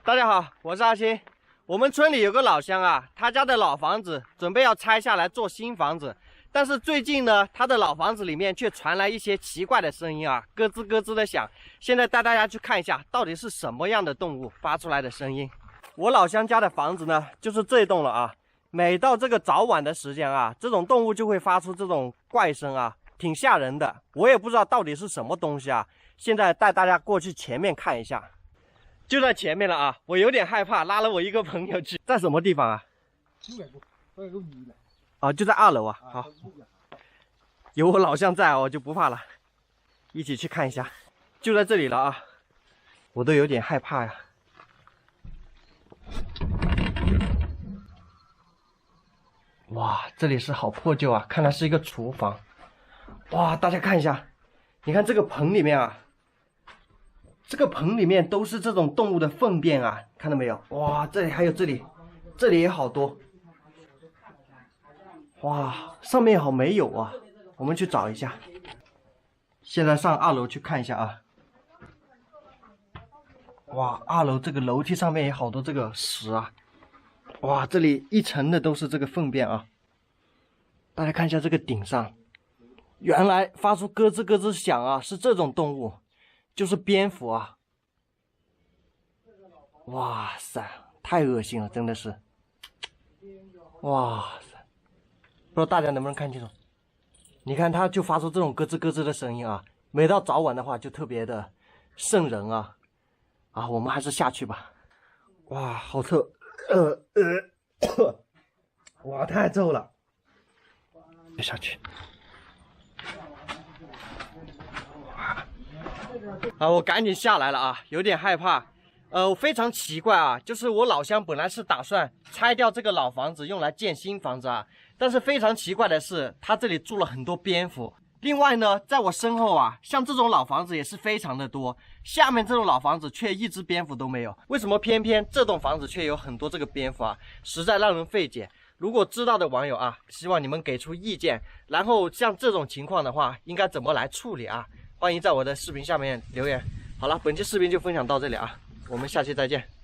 大家好，我是阿星。我们村里有个老乡啊，他家的老房子准备要拆下来做新房子，但是最近呢，他的老房子里面却传来一些奇怪的声音啊，咯吱咯吱的响。现在带大家去看一下，到底是什么样的动物发出来的声音。我老乡家的房子呢，就是这栋了啊。每到这个早晚的时间啊，这种动物就会发出这种怪声啊，挺吓人的。我也不知道到底是什么东西啊。现在带大家过去前面看一下。就在前面了啊，我有点害怕，拉了我一个朋友去。在什么地方啊？啊，就在2楼啊。好，有我老乡在，我就不怕了。一起去看一下，就在这里了啊！我都有点害怕呀。哇，这里是好破旧啊，看来是一个厨房。哇，大家看一下，你看这个盆里面啊。这个盆里面都是这种动物的粪便啊，看到没有？哇，这里还有这里也好多。哇，上面好没有啊，我们去找一下。现在上2楼去看一下啊。哇，2楼这个楼梯上面也好多这个屎啊。哇，这里一层的都是这个粪便啊。大家看一下这个顶上，原来发出咯吱咯吱响啊，是这种动物。就是蝙蝠啊！哇塞，太恶心了，真的是！哇塞，不知道大家能不能看清楚？你看，它就发出这种咯吱咯吱的声音啊！每到早晚的话，就特别的瘆人啊！啊，我们还是下去吧。哇，好臭！哇，太臭了！下去。啊，我赶紧下来了啊，有点害怕。非常奇怪啊，就是我老乡本来是打算拆掉这个老房子，用来建新房子啊，但是非常奇怪的是，他这里住了很多蝙蝠。另外呢，在我身后啊，像这种老房子也是非常的多，下面这种老房子却一只蝙蝠都没有。为什么偏偏这栋房子却有很多这个蝙蝠啊？实在让人费解。如果知道的网友啊，希望你们给出意见。然后像这种情况的话，应该怎么来处理啊？欢迎在我的视频下面留言。好了，本期视频就分享到这里啊，我们下期再见。